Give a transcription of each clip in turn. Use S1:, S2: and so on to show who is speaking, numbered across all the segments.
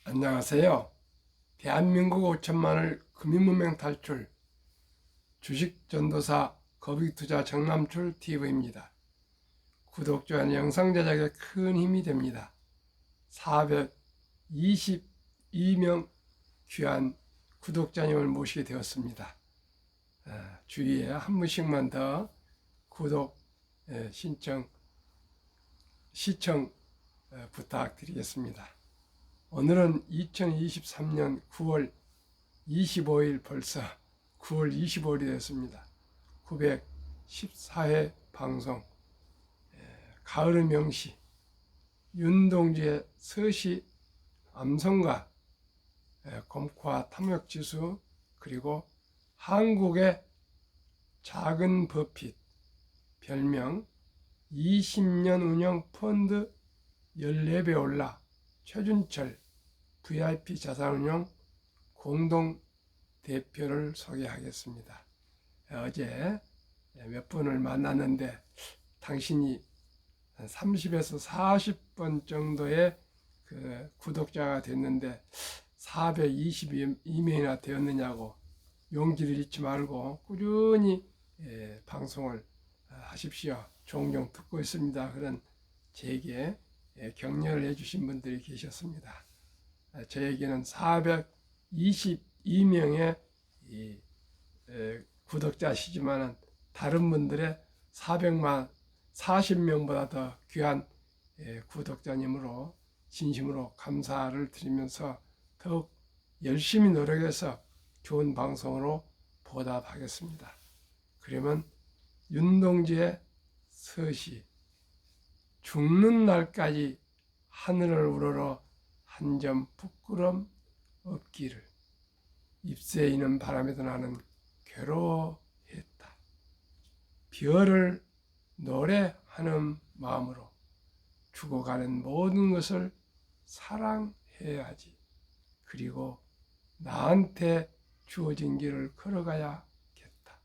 S1: 안녕하세요. 대한민국 5천만을 금융문명 탈출 주식전도사 거북이투자 정남출 TV입니다. 구독자는 영상 제작에 큰 힘이 됩니다. 422명 귀한 구독자님을 모시게 되었습니다. 주위에 한 분씩만 더 구독 시청 부탁드리겠습니다. 오늘은 2023년 9월 25일 벌써 9월 25일이 됐습니다. 914회 방송 가을의 명시 윤동주의 서시 암성가 검코와 탐욕지수 그리고 한국의 작은 버핏 별명 20년 운영 펀드 14배 올라 최준철 VIP 자산운용 공동 대표를 소개하겠습니다. 어제 몇 분을 만났는데 당신이 30에서 40번 정도의 그 구독자가 됐는데 422명이나 되었느냐고 용기를 잃지 말고 꾸준히 방송을 하십시오. 종종 듣고 있습니다. 그런 제게 격려를 해주신 분들이 계셨습니다. 저에게는 422명의 구독자시지만 다른 분들의 40명보다 더 귀한 구독자님으로 진심으로 감사를 드리면서 더욱 열심히 노력해서 좋은 방송으로 보답하겠습니다. 그러면 윤동주의 서시 죽는 날까지 하늘을 우러러 한 점 부끄럼 없기를 잎새 이는 바람에도 나는 괴로워했다. 별을 노래하는 마음으로 죽어가는 모든 것을 사랑해야지. 그리고 나한테 주어진 길을 걸어가야겠다.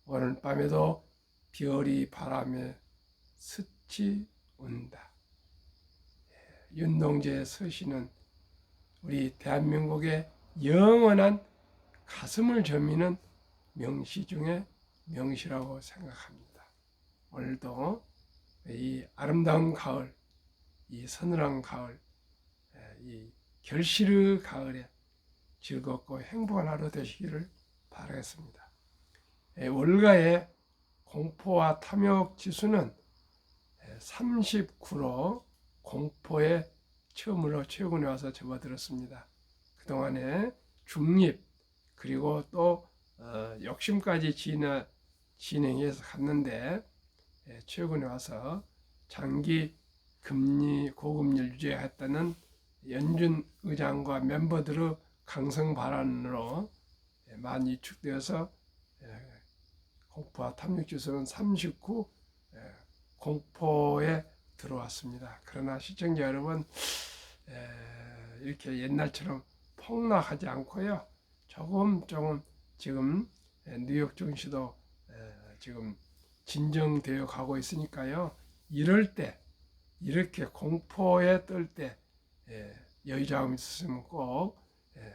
S1: 오늘 밤에도 별이 바람에 스치 온다. 윤동주의 서시는 우리 대한민국의 영원한 가슴을 저미는 명시 중에 명시라고 생각합니다. 오늘도 이 아름다운 가을, 이 서늘한 가을, 이 결실의 가을에 즐겁고 행복한 하루 되시기를 바라겠습니다. 월가의 공포와 탐욕 지수는 39로 공포에 처음으로 최근에 와서 접어들었습니다. 그동안에 중립 그리고 또 욕심까지 진행해서 갔는데 최근에 와서 장기 금리 고금리를 유지했다는 연준 의장과 멤버들의 강성 발언으로 많이 위축되어서 공포와 탐욕 지수는 39 공포에 들어왔습니다. 그러나 시청자 여러분 이렇게 옛날처럼 폭락하지 않고요. 조금 지금 뉴욕 증시도 지금 진정되어 가고 있으니까요. 이럴 때 이렇게 공포에 뜰 때 여유자금이 있으면 꼭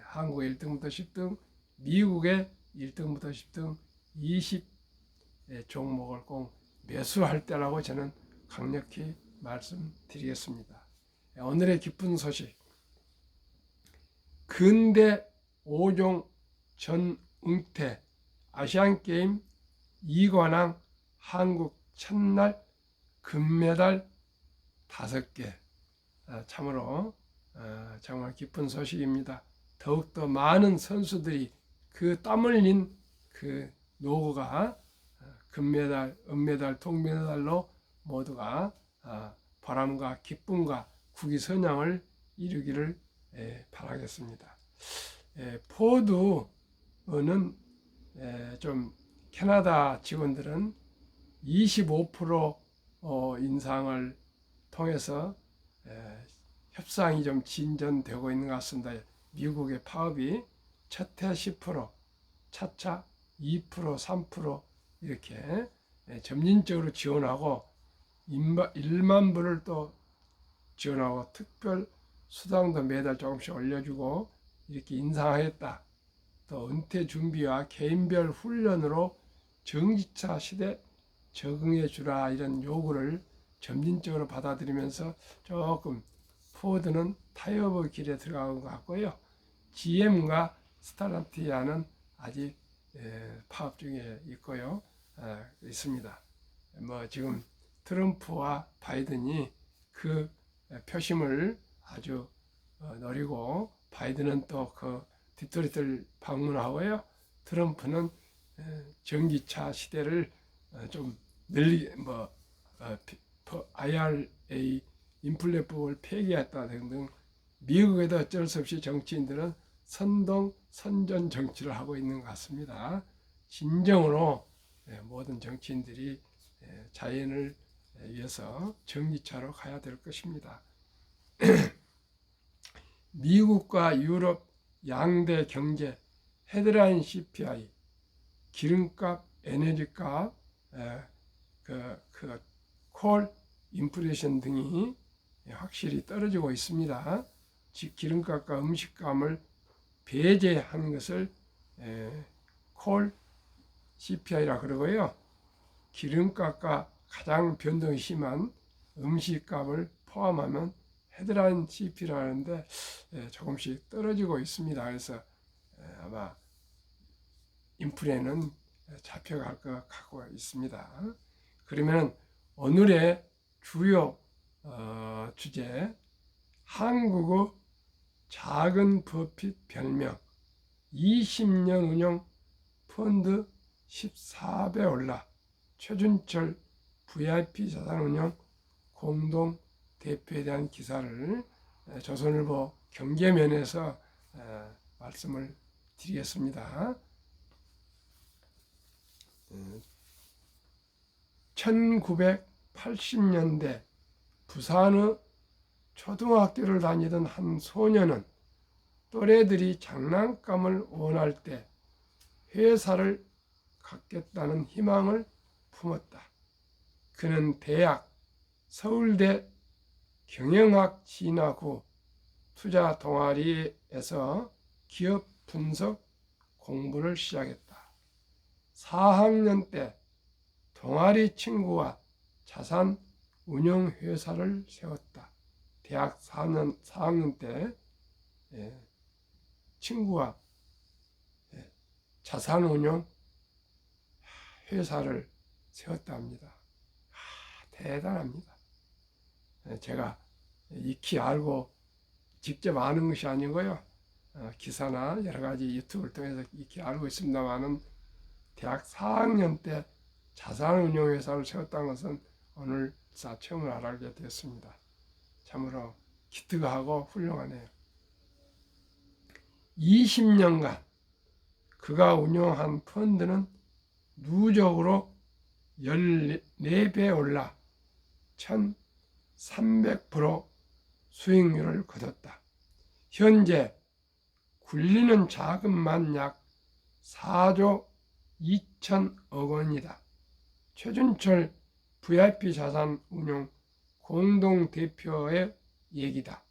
S1: 한국의 1등부터 10등, 미국의 1등부터 10등 20 종목을 꼭 매수할 때라고 저는 강력히 말씀드리겠습니다. 오늘의 기쁜 소식, 근대 5종 전응태 아시안게임 2관왕 한국 첫날 금메달 5개, 참으로 정말 기쁜 소식입니다. 더욱더 많은 선수들이 그 땀 흘린 그 노고가 금메달, 은메달, 동메달로 모두가 보람과 기쁨과 국위선양을 이루기를 바라겠습니다. 포드는 좀 캐나다 직원들은 25% 인상을 통해서 협상이 좀 진전되고 있는 것 같습니다. 미국의 파업이 첫해 10%, 차차 2%, 3% 이렇게 점진적으로 지원하고 1만 불을 또 지원하고 특별 수당도 매달 조금씩 올려주고 이렇게 인상하였다. 또 은퇴 준비와 개인별 훈련으로 전기차 시대 적응해 주라 이런 요구를 점진적으로 받아들이면서 조금 포드는 타협의 길에 들어간 것 같고요. GM과 스텔란티아는 아직 파업 중에 있고요. 있습니다. 뭐 지금 트럼프와 바이든이 그 표심을 아주 노리고 바이든은 또 그 뒷토리를 방문하고요. 트럼프는 전기차 시대를 좀 IRA 인플레법을 폐기했다 등등 미국에도 어쩔 수 없이 정치인들은 선전 정치를 하고 있는 것 같습니다. 진정으로 모든 정치인들이 자연을 위해서 전기차로 가야 될 것입니다. 미국과 유럽 양대 경제 헤드라인 CPI, 기름값, 에너지값, 콜 인플레이션 등이 확실히 떨어지고 있습니다. 즉 기름값과 음식값을 배제하는 것을 콜 CPI라 그러고요. 기름값과 가장 변동이 심한 음식값을 포함하면 헤드라인 CPI라는데 조금씩 떨어지고 있습니다. 그래서 아마 인플레는 잡혀갈 것 같고 있습니다. 그러면 오늘의 주요 주제, 한국의 작은 버핏 별명 20년 운영 펀드 14배 올라 최준철 VIP 자산운용 공동 대표에 대한 기사를 조선일보 경제면에서 말씀을 드리겠습니다. 1980년대 부산의 초등학교를 다니던 한 소년은 또래들이 장난감을 원할 때 회사를 갖겠다는 희망을 품었다. 그는 대학, 서울대 경영학 진학 후 투자 동아리에서 기업 분석 공부를 시작했다. 4학년 때 동아리 친구와 자산 운용 회사를 세웠다. 대학 4학년 때 친구와 자산 운용 회사를 세웠다 합니다. 대단합니다. 제가 익히 알고 직접 아는 것이 아니고요. 기사나 여러 가지 유튜브를 통해서 익히 알고 있습니다만은 대학 4학년 때 자산운용회사를 세웠다는 것은 오늘 처음으로 알게 되었습니다. 참으로 기특하고 훌륭하네요. 20년간 그가 운용한 펀드는 누적으로 14배 올라 1300% 수익률을 거뒀다. 현재 굴리는 자금만 약 4조 2천억 원이다. 최준철 VIP 자산운용 공동대표의 얘기다.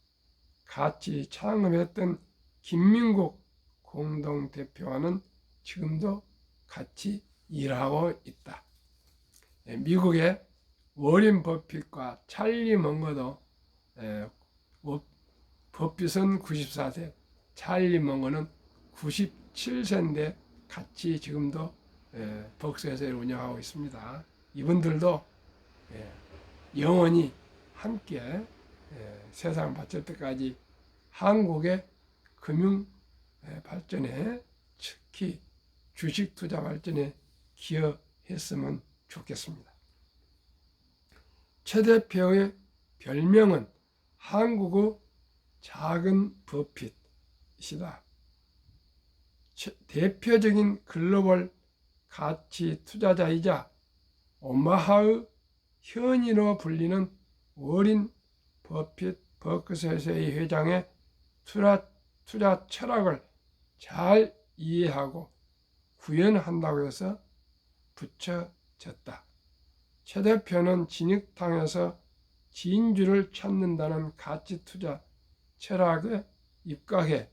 S1: 같이 창업했던 김민국 공동대표와는 지금도 같이 일하고 있다. 미국의 워렌 버핏과 찰리 먼거도 버핏은 94세, 찰리 먼거는 97세인데 같이 지금도 벅스회사를 운영하고 있습니다. 이분들도 영원히 함께 세상 바칠 때까지 한국의 금융 발전에, 특히 주식 투자 발전에 기여했으면 좋겠습니다. 최 대표의 별명은 한국의 작은 버핏이다. 대표적인 글로벌 가치 투자자이자 오마하의 현인으로 불리는 워렌 버핏 버크셔의 회장의 투자 철학을 잘 이해하고 구현한다고 해서 붙여졌다. 최 대표는 진흙탕에서 진주를 찾는다는 가치 투자 철학에 입각해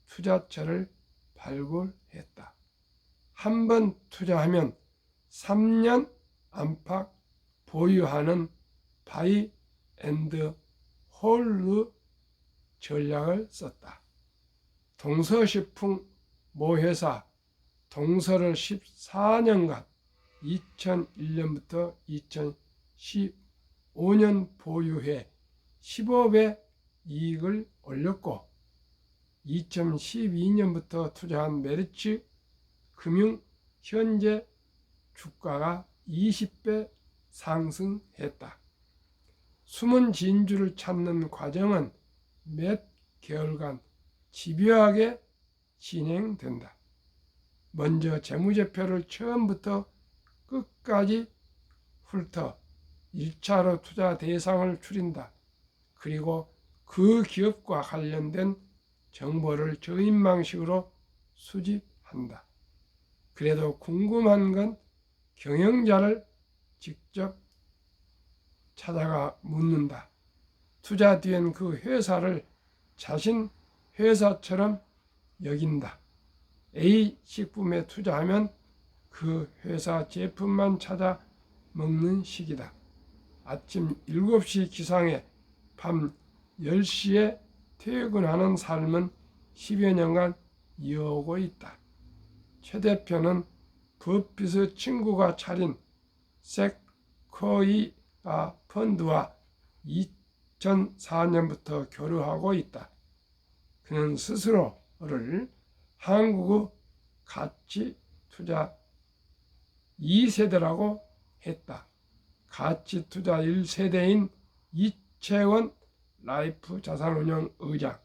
S1: 투자처를 발굴했다. 한 번 투자하면 3년 안팎 보유하는 바이 앤드 홀드 전략을 썼다. 동서식품 모 회사 동서를 14년간 2001년부터 2015년 보유해 15배 이익을 올렸고 2012년부터 투자한 메리츠 금융 현재 주가가 20배 상승했다. 숨은 진주를 찾는 과정은 몇 개월간 집요하게 진행된다. 먼저 재무제표를 처음부터 끝까지 훑어 1차로 투자 대상을 추린다. 그리고 그 기업과 관련된 정보를 저인망식으로 수집한다. 그래도 궁금한 건 경영자를 직접 찾아가 묻는다. 투자 뒤엔 그 회사를 자신 회사처럼 여긴다. A 식품에 투자하면 그 회사 제품만 찾아 먹는 식이다. 아침 7시 기상에 밤 10시에 퇴근하는 삶은 10여 년간 이어오고 있다. 최 대표는 버핏의 친구가 차린 세쿼이아 펀드와 2004년부터 교류하고 있다. 그는 스스로를 한국의 가치 투자 2세대라고 했다. 가치 투자 1세대인 이채원 라이프 자산운용 의장,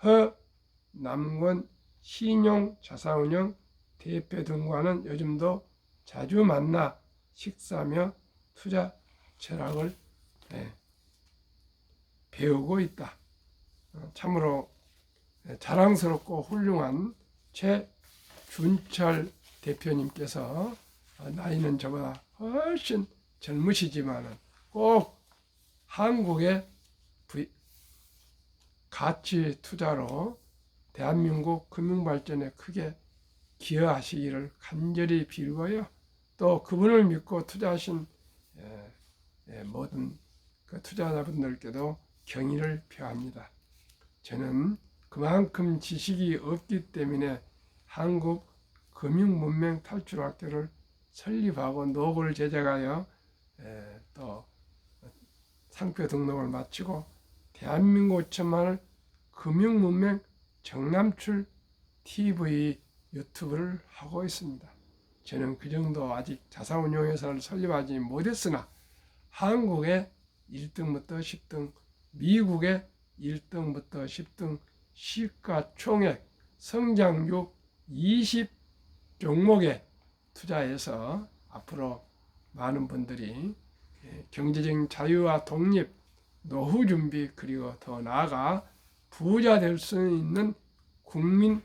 S1: 허남권 신용 자산운용 대표 등과는 요즘도 자주 만나 식사하며 투자 철학을 배우고 있다. 참으로 자랑스럽고 훌륭한 최준철 대표님께서 나이는 저보다 훨씬 젊으시지만 꼭 한국의 가치 투자로 대한민국 금융발전에 크게 기여하시기를 간절히 빌고요. 또 그분을 믿고 투자하신 모든 그 투자자분들께도 경의를 표합니다. 저는 그만큼 지식이 없기 때문에 한국 금융문명 탈출학교를 설립하고 노고를 제작하여 또 상표 등록을 마치고 대한민국 천만을 금융문명 정남출 TV 유튜브를 하고 있습니다. 저는 그 정도 아직 자산운용회사를 설립하지 못했으나 한국의 1등부터 10등, 미국의 1등부터 10등 시가총액 성장률 20 종목에 투자해서 앞으로 많은 분들이 경제적인 자유와 독립, 노후 준비 그리고 더 나아가 부자 될 수 있는 국민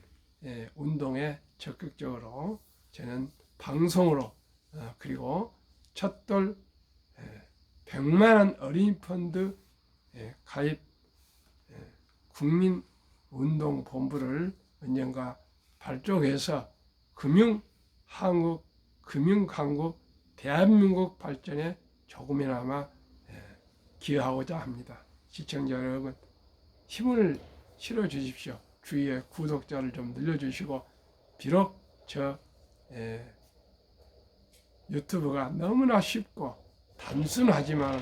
S1: 운동에 적극적으로 저는 방송으로 그리고 첫돌 100만원 어린이 펀드 가입 국민운동본부를 언젠가 발족해서 금융강국 대한민국 발전에 조금이나마 기여하고자 합니다. 시청자 여러분 힘을 실어 주십시오. 주위에 구독자를 좀 늘려주시고 비록 저 유튜브가 너무나 쉽고 단순하지만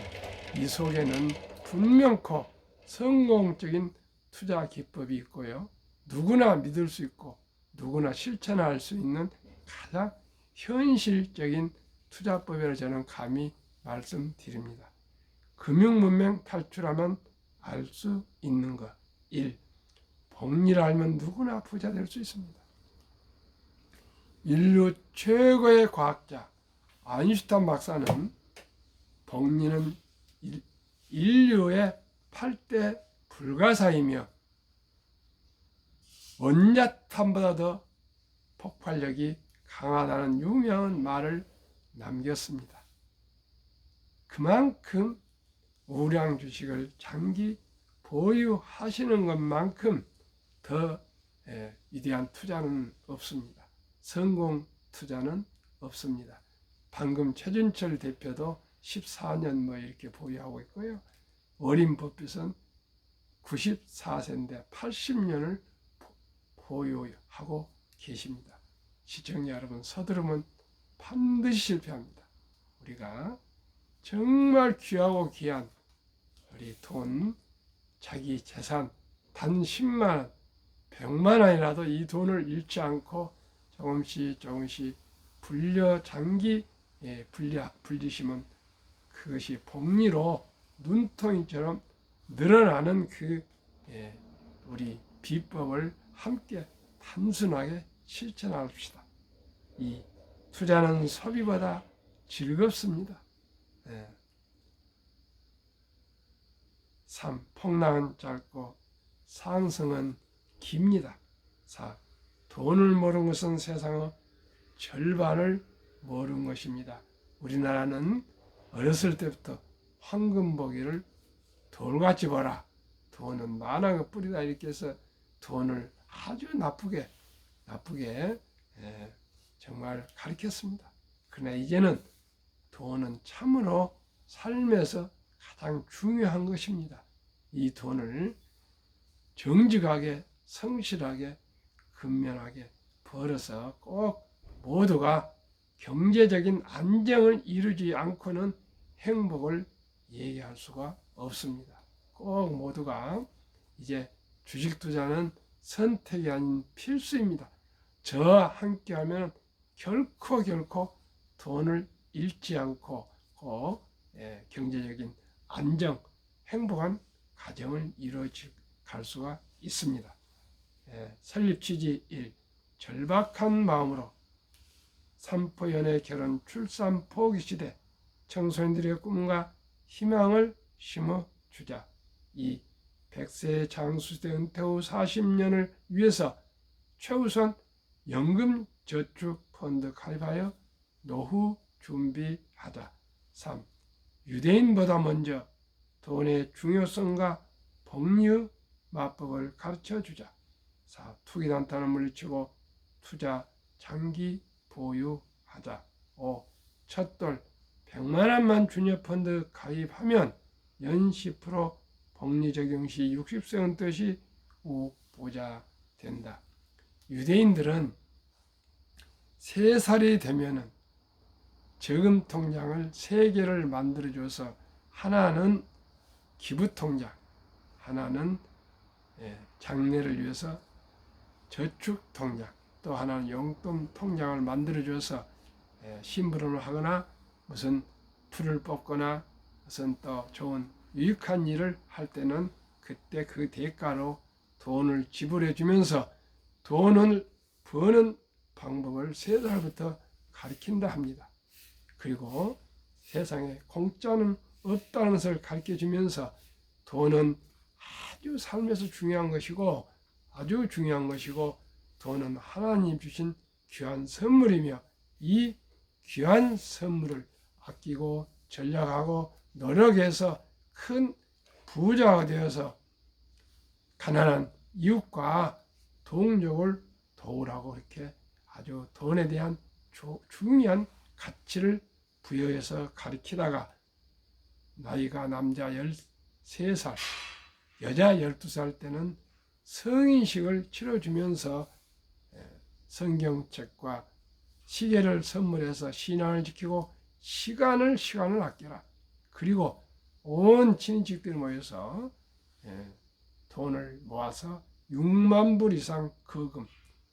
S1: 이 속에는 분명코 성공적인 투자 기법이 있고요. 누구나 믿을 수 있고 누구나 실천할 수 있는 가장 현실적인 투자법이라 저는 감히 말씀드립니다. 금융문명 탈출하면 알 수 있는 것 1. 복리를 알면 누구나 부자 될 수 있습니다. 인류 최고의 과학자 아인슈타인 박사는 복리는 인류의 8대 불가사이며 원자탄보다 더 폭발력이 강하다는 유명한 말을 남겼습니다. 그만큼 우량 주식을 장기 보유하시는 것만큼 더 위대한 투자는 없습니다. 성공 투자는 없습니다. 방금 최준철 대표도 14년 뭐 이렇게 보유하고 있고요. 워린 버핏은 94세인데 80년을 보유하고 계십니다. 시청자 여러분, 서두르면 반드시 실패합니다. 우리가 정말 귀하고 귀한 우리 돈, 자기 재산 단 10만 원, 100만 원이라도 이 돈을 잃지 않고 조금씩 장기 불리시면 그것이 복리로 눈통이처럼 늘어나는 우리 비법을 함께 단순하게 실천합시다. 이 투자는 소비보다 즐겁습니다. 3. 폭락은 짧고 상승은 깁니다. 4. 돈을 모르는 것은 세상의 절반을 모르는 것입니다. 우리나라는 어렸을 때부터 황금 보기를 돌같이 보라, 돈은 만왕의 뿌리다, 이렇게 해서 돈을 아주 나쁘게 정말 가르쳤습니다. 그러나 이제는 돈은 참으로 삶에서 가장 중요한 것입니다. 이 돈을 정직하게, 성실하게, 근면하게 벌어서 꼭 모두가 경제적인 안정을 이루지 않고는 행복을 얘기할 수가 없습니다. 꼭 모두가 이제 주식 투자는 선택이 아닌 필수입니다. 저와 함께하면 결코 돈을 잃지 않고 꼭 경제적인 안정, 행복한 가정을 이루어갈 수가 있습니다. 설립 취지 1. 절박한 마음으로 산포 연애 결혼 출산 포기 시대 청소년들의 꿈과 희망을 심어주자. 2. 100세 장수시대 은퇴 후 40년을 위해서 최우선 연금 저축 펀드 가입하여 노후 준비하자. 3. 유대인보다 먼저 돈의 중요성과 복리의 마법을 가르쳐주자. 4. 투기 단타를 물리치고 투자 장기 보유하자. 5. 첫돌 100만 원만 주녀 펀드 가입하면 연 10% 복리 적용 시 60세 은퇴 시 부자 된다. 유대인들은 3살이 되면은 저금 통장을 3개를 만들어줘서 하나는 기부 통장, 하나는 장래를 위해서 저축 통장, 또 하나는 용돈 통장을 만들어줘서 심부름을 하거나 무슨 풀을 뽑거나 무슨 또 좋은 유익한 일을 할 때는 그때 그 대가로 돈을 지불해 주면서 돈을 버는 방법을 3살부터 가르친다 합니다. 그리고 세상에 공짜는 없다는 것을 가르쳐 주면서 돈은 아주 삶에서 중요한 것이고 돈은 하나님 주신 귀한 선물이며 이 귀한 선물을 아끼고 전략하고 노력해서 큰 부자가 되어서 가난한 이웃과 동족을 도우라고 이렇게 아주 돈에 대한 중요한 가치를 부여해서 가르치다가 나이가 남자 13살, 여자 12살 때는 성인식을 치러주면서 성경책과 시계를 선물해서 신앙을 지키고 시간을 아껴라. 그리고 온 친인척들이 모여서 돈을 모아서 6만 불 이상 거금,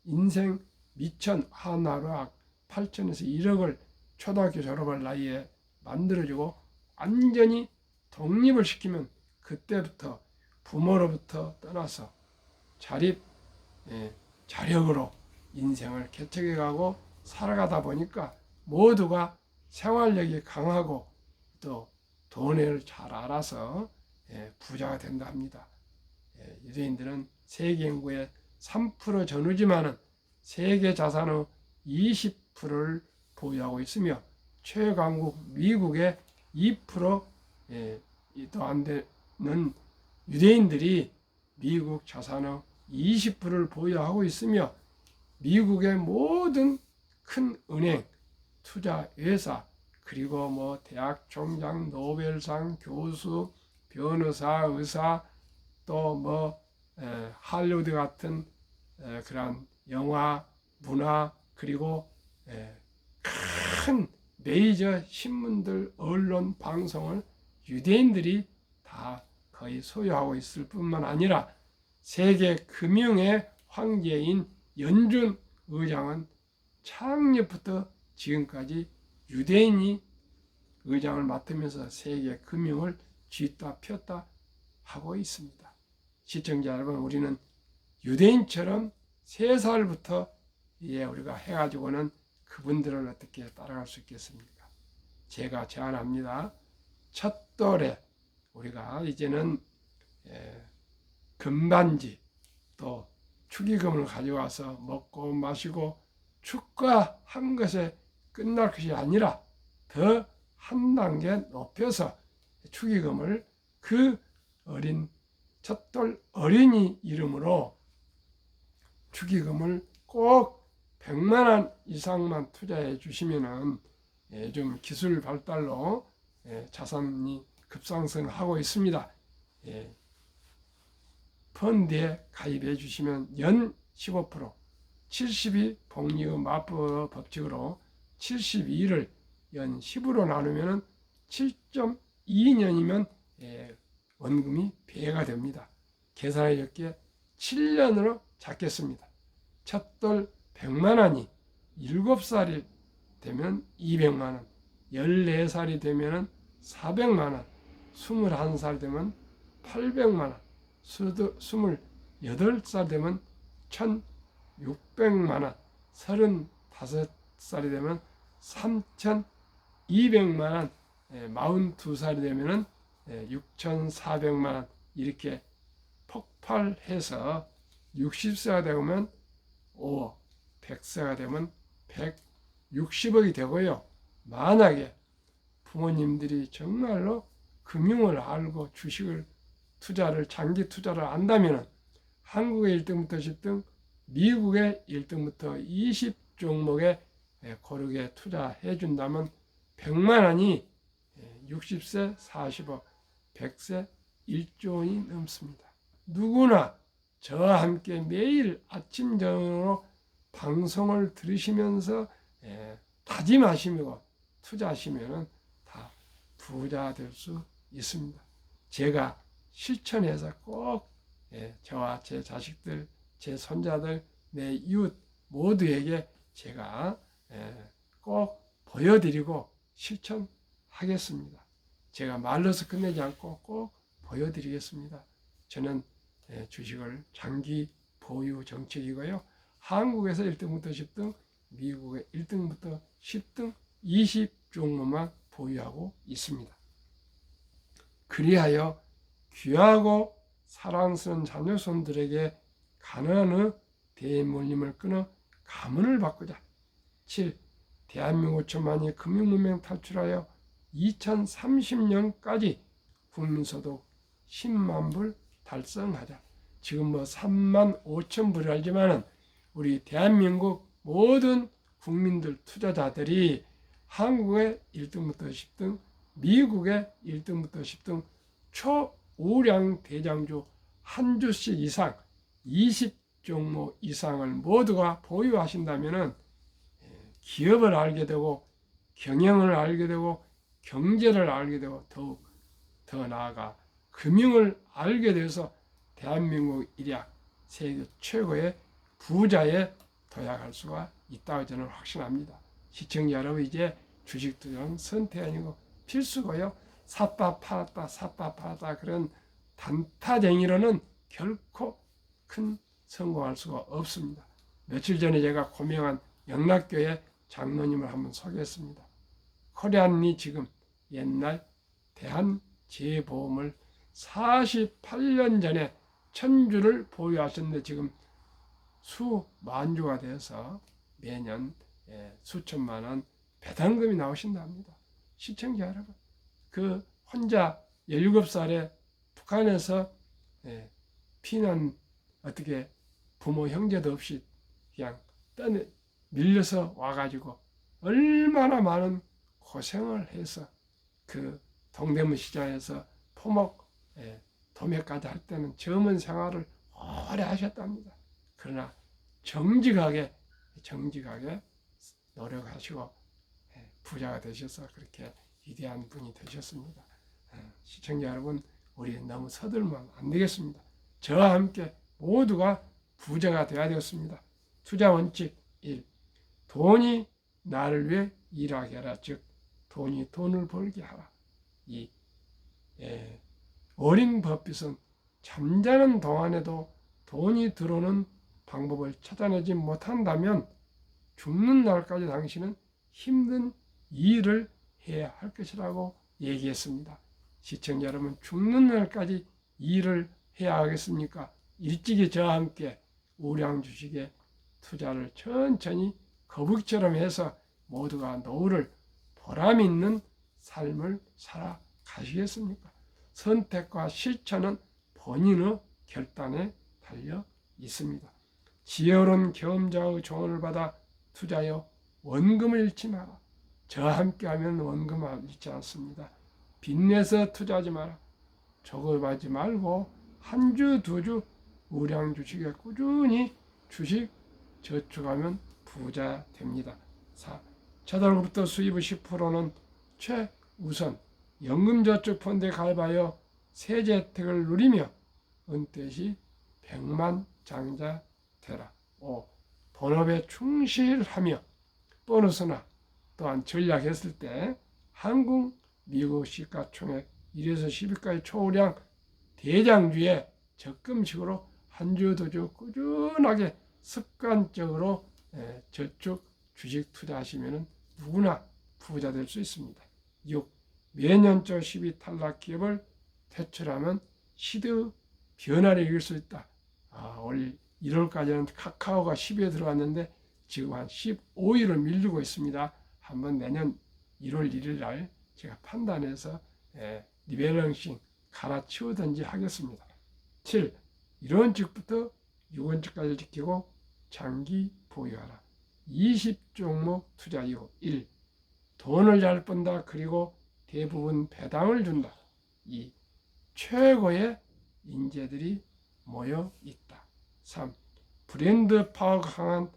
S1: 인생 미천 하나로 8천에서 1억을 초등학교 졸업할 나이에 만들어주고 완전히 독립을 시키면 그때부터 부모로부터 떠나서 자력으로 인생을 개척해가고 살아가다 보니까 모두가 생활력이 강하고 또 돈을 잘 알아서 부자가 된다 합니다. 유대인들은 세계 인구의 3% 전후지만은 세계 자산의 20%를 보유하고 있으며 최강국 미국의 2%도 안 되는 유대인들이 미국 자산의 20%를 보유하고 있으며 미국의 모든 큰 은행, 투자 회사, 그리고 뭐 대학 총장, 노벨상, 교수, 변호사, 의사, 또 뭐 할리우드 같은 그런 영화, 문화, 그리고 큰 메이저 신문들, 언론, 방송을 유대인들이 다 거의 소유하고 있을 뿐만 아니라 세계 금융의 황제인 연준 의장은 창립부터 지금까지 유대인이 의장을 맡으면서 세계 금융을 쥐다 폈다 하고 있습니다. 시청자 여러분, 우리는 유대인처럼 3살부터 우리가 해가지고는 그분들을 어떻게 따라갈 수 있겠습니까? 제가 제안합니다. 첫 돌에 우리가 이제는 금반지 또 축의금을 가져와서 먹고 마시고 축가한 것에 끝날 것이 아니라 더 한 단계 높여서 축의금을 그 어린 첫돌 어린이 이름으로 축의금을 꼭 100만 원 이상만 투자해 주시면은 좀 기술 발달로 자산이 급상승하고 있습니다. 펀드에 가입해 주시면 연 15%, 72 복리의 마법 법칙으로 72를 연 10으로 나누면 7.2년이면 원금이 배가 됩니다. 계산해 적게 7년으로 잡겠습니다. 첫돌 100만 원이 7살이 되면 200만 원, 14살이 되면 400만 원, 21살 되면 800만 원, 28살 되면 1600만 원, 35살이 되면 3200만 원, 42살이 되면 6400만 원, 이렇게 폭발해서 60세가 되면 5억, 100세가 되면 160억이 되고요. 만약에 부모님들이 정말로 금융을 알고 주식을 투자를 장기 투자를 안다면 한국의 1등부터 10등, 미국의 1등부터 20 종목에 고르게 투자해 준다면 100만 원이 60세 40억, 100세 1조 원이 넘습니다. 누구나 저와 함께 매일 아침 저녁으로 방송을 들으시면서 다짐하시고 투자하시면 다 부자 될 수 있습니다. 제가 실천해서 꼭 저와 제 자식들, 제 손자들, 내 이웃 모두에게 제가 꼭 보여드리고 실천하겠습니다. 제가 말로서 끝내지 않고 꼭 보여드리겠습니다. 저는 주식을 장기 보유 정책이고요. 한국에서 1등부터 10등, 미국의 1등부터 10등 20 종목만 보유하고 있습니다. 그리하여 귀하고 사랑스러운 자녀손들에게 가난의 대물림을 끊어 가문을 바꾸자. 7. 대한민국 천만이 금융문명 탈출하여 2030년까지 국민소득 10만 불 달성하자. 지금 뭐 3만 5천 불을 알지만은 우리 대한민국 모든 국민들 투자자들이 한국의 1등부터 10등, 미국의 1등부터 10등 초우량 대장주 한 주씩 이상 20종목 이상을 모두가 보유하신다면은 기업을 알게 되고 경영을 알게 되고 경제를 알게 되고 더욱 더 나아가 금융을 알게 돼서 대한민국 일약 세계 최고의 부자에 도약할 수가 있다고 저는 확신합니다. 시청자 여러분, 이제 주식 투자는 선택이 아니고 필수고요. 샀다 팔았다 그런 단타쟁이로는 결코 큰 성공할 수가 없습니다. 며칠 전에 제가 고명한 영락교회 장로님을 한번 소개했습니다. 코리안이 지금 옛날 대한재보험을 48년 전에 1000주를 보유하셨는데 지금 수만주가 돼서 매년 수천만 원 배당금이 나오신다 합니다. 시청자 여러분, 그 혼자 17살에 북한에서 피는 어떻게 부모 형제도 없이 그냥 밀려서 와가지고 얼마나 많은 고생을 해서 그 동대문 시장에서 토목 도매까지 할 때는 젊은 생활을 오래 하셨답니다. 그러나 정직하게 노력하시고 부자가 되셔서 그렇게 위대한 분이 되셨습니다. 시청자 여러분, 우리 너무 서둘면 안 되겠습니다. 저와 함께 모두가 부자가 되어야 되겠습니다. 투자 원칙 1. 돈이 나를 위해 일하게 하라. 즉 돈이 돈을 벌게 하라. 2. 어린 법빗은 잠자는 동안에도 돈이 들어오는 방법을 찾아내지 못한다면 죽는 날까지 당신은 힘든 일을 해야 할 것이라고 얘기했습니다. 시청자 여러분, 죽는 날까지 일을 해야 하겠습니까? 일찍이 저와 함께 우량 주식에 투자를 천천히 거북이처럼 해서 모두가 노후를 보람 있는 삶을 살아가시겠습니까? 선택과 실천은 본인의 결단에 달려 있습니다. 지혜로운 경험자의 조언을 받아 투자하여 원금을 잃지 마라. 저와 함께하면 원금을 잃지 않습니다. 빚내서 투자하지 마라. 조급하지 말고 한 주, 두 주 우량 주식에 꾸준히 주식 저축하면 부자 됩니다. 4. 저달부터 수입의 10%는 최우선 연금저축펀드에 가입하여 세제 혜택을 누리며 은퇴 시 백만장자 되라. 5. 본업에 충실하며 보너스나 또한 전략했을 때 한국, 미국 시가총액 1에서 10위까지 초우량 대장주에 적금식으로 한 주, 두 주 꾸준하게 습관적으로 저축, 주식 투자하시면 누구나 부자 될 수 있습니다. 6. 매년초 10위 탈락 기업을 퇴출하면 시드 변화를 이길 수 있다. 올 1월까지는 카카오가 10위에 들어왔는데 지금 한 15위를 밀리고 있습니다. 한번 내년 1월 1일 날 제가 판단해서 리밸런싱 갈아치우든지 하겠습니다. 7. 1원칙부터 6원칙까지 지키고 장기 보유하라. 20종목 투자 이후 1. 돈을 잘 번다. 그리고 대부분 배당을 준다. 2. 최고의 인재들이 모여 있다. 3. 브랜드 파워가 강한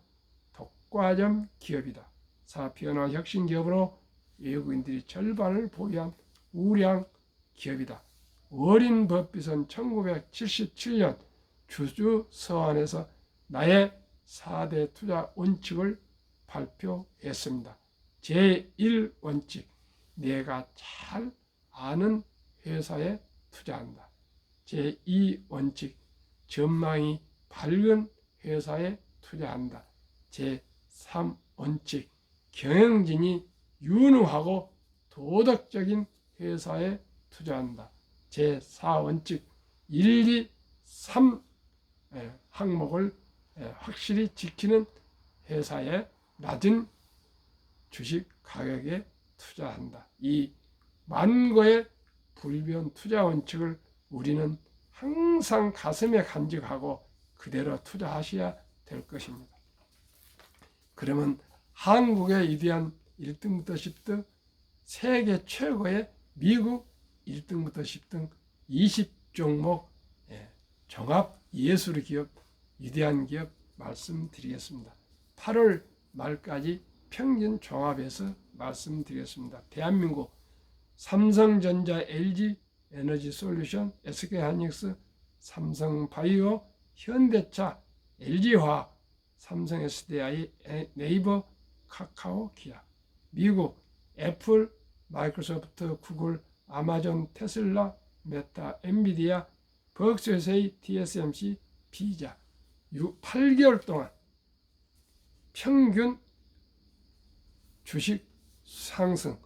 S1: 독과점 기업이다. 4. 변화 혁신 기업으로 외국인들이 절반을 보유한 우량 기업이다. 워린 버핏은 1977년 주주 서한에서 나의 4대 투자 원칙을 발표했습니다. 제1원칙, 내가 잘 아는 회사에 투자한다. 제2원칙, 전망이 밝은 회사에 투자한다. 제3원칙, 경영진이 유능하고 도덕적인 회사에 투자한다. 제4원칙, 1, 2, 3 항목을 확실히 지키는 회사에 낮은 주식 가격에 투자한다. 이 만고의 불변 투자 원칙을 우리는 항상 가슴에 간직하고 그대로 투자하셔야 될 것입니다. 그러면 한국의 위대한 1등부터 10등, 세계 최고의 미국 1등부터 10등 20종목 종합 예술 기업, 위대한 기업 말씀드리겠습니다. 8월 말까지 평균 종합해서 말씀드리겠습니다. 대한민국 삼성전자, LG 에너지솔루션, SK하이닉스, 삼성바이오, 현대차, LG화학, 삼성 SDI, 네이버, 카카오, 기아. 미국 애플, 마이크로소프트, 구글, 아마존, 테슬라, 메타, 엔비디아, 버크셔세이, TSMC, 피자. 8개월 동안 평균 주식 상승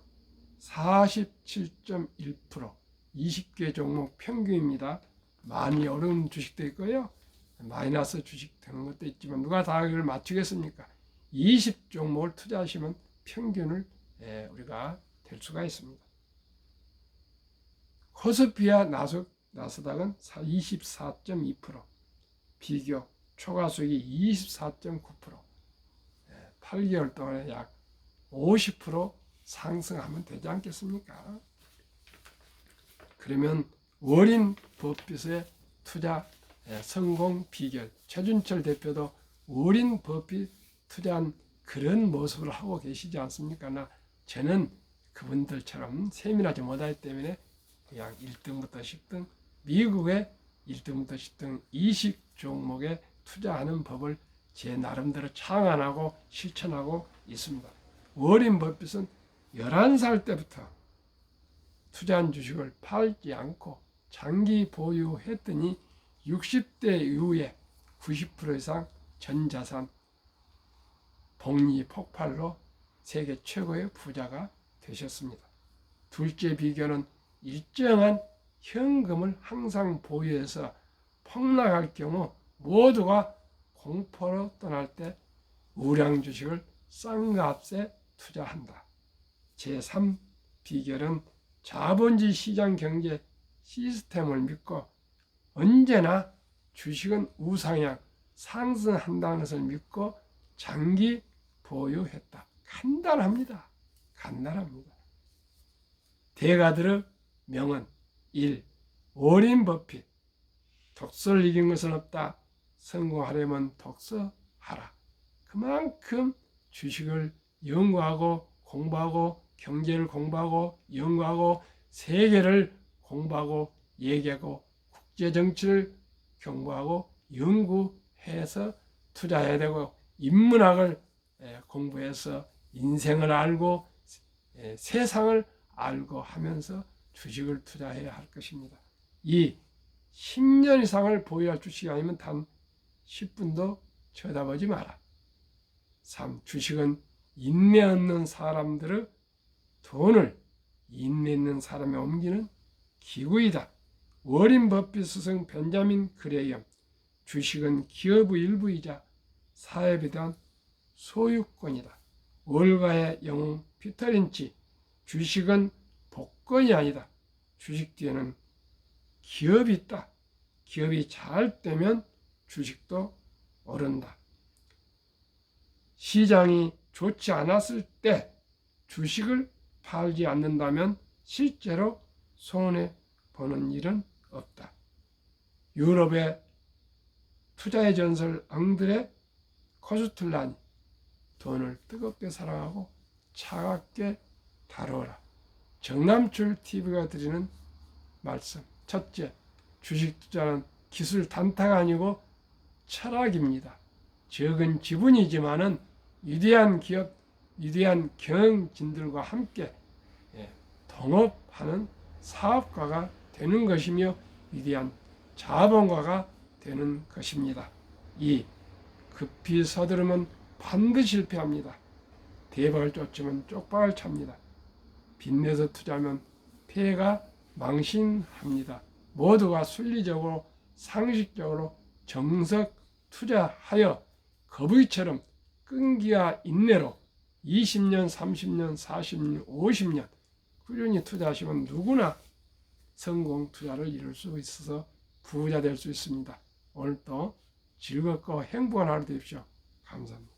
S1: 47.1%, 20개 종목 평균입니다. 많이 어려운 주식도 있고요. 마이너스 주식 되는 것도 있지만 누가 다 그걸 맞추겠습니까? 20종목을 투자하시면 평균을 우리가 될 수가 있습니다. 코스피와 나스닥은 24.2%, 비교 초과수익이 24.9%, 8개월 동안에 약 50% 상승하면 되지 않겠습니까? 그러면 워린 버핏의 투자 성공 비결, 최준철 대표도 워린 버핏 투자한 그런 모습을 하고 계시지 않습니까? 저는 그분들처럼 세밀하지 못하기 때문에 그냥 1등부터 10등, 미국의 1등부터 10등 20 종목에 투자하는 법을 제 나름대로 창안하고 실천하고 있습니다. 워린 버핏은 11살 때부터 투자한 주식을 팔지 않고 장기 보유했더니 60대 이후에 90% 이상 전 자산 복리 폭발로 세계 최고의 부자가 되셨습니다. 둘째 비결은 일정한 현금을 항상 보유해서 폭락할 경우 모두가 공포로 떠날 때 우량 주식을 싼 값에 투자한다. 제3 비결은 자본주의 시장 경제 시스템을 믿고 언제나 주식은 우상향 상승한다는 것을 믿고 장기 보유했다. 간단합니다. 간단합니다. 대가들의 명언 1. 워린 버핏 독서를 이긴 것은 없다. 성공하려면 독서하라. 그만큼 주식을 연구하고 공부하고 경제를 공부하고 연구하고 세계를 공부하고 얘기하고 국제정치를 공부하고 연구해서 투자해야 되고 인문학을 공부해서 인생을 알고 세상을 알고 하면서 주식을 투자해야 할 것입니다. 2. 10년 이상을 보유할 주식이 아니면 단 10분도 쳐다보지 마라. 3. 주식은 인내 없는 사람들의 돈을 인내 있는 사람에 옮기는 기구이다. 워린 버핏 스승 벤자민 그레이엄 주식은 기업의 일부이자 사업에 대한 소유권이다. 월가의 영웅 피터 린치 주식은 복권이 아니다. 주식 뒤에는 기업이 있다. 기업이 잘 되면 주식도 오른다. 시장이 좋지 않았을 때 주식을 팔지 않는다면 실제로 손해보는 일은 없다. 유럽의 투자의 전설 앙드레 코스툴란이 돈을 뜨겁게 사랑하고 차갑게 다루어라. 정남출 TV가 드리는 말씀. 첫째, 주식 투자는 기술 단타가 아니고 철학입니다. 적은 지분이지만은 위대한 기업, 위대한 경영진들과 함께 동업하는 사업가가 되는 것이며 위대한 자본가가 되는 것입니다. 2. 급히 서두르면 반드시 실패합니다. 대박을 쫓으면 쪽박을 찹니다. 빚내서 투자하면 폐해가 망신합니다. 모두가 순리적으로 상식적으로 정석 투자하여 거북이처럼 끈기와 인내로 20년, 30년, 40년, 50년 꾸준히 투자하시면 누구나 성공 투자를 이룰 수 있어서 부자 될 수 있습니다. 오늘도 즐겁고 행복한 하루 되십시오. 감사합니다.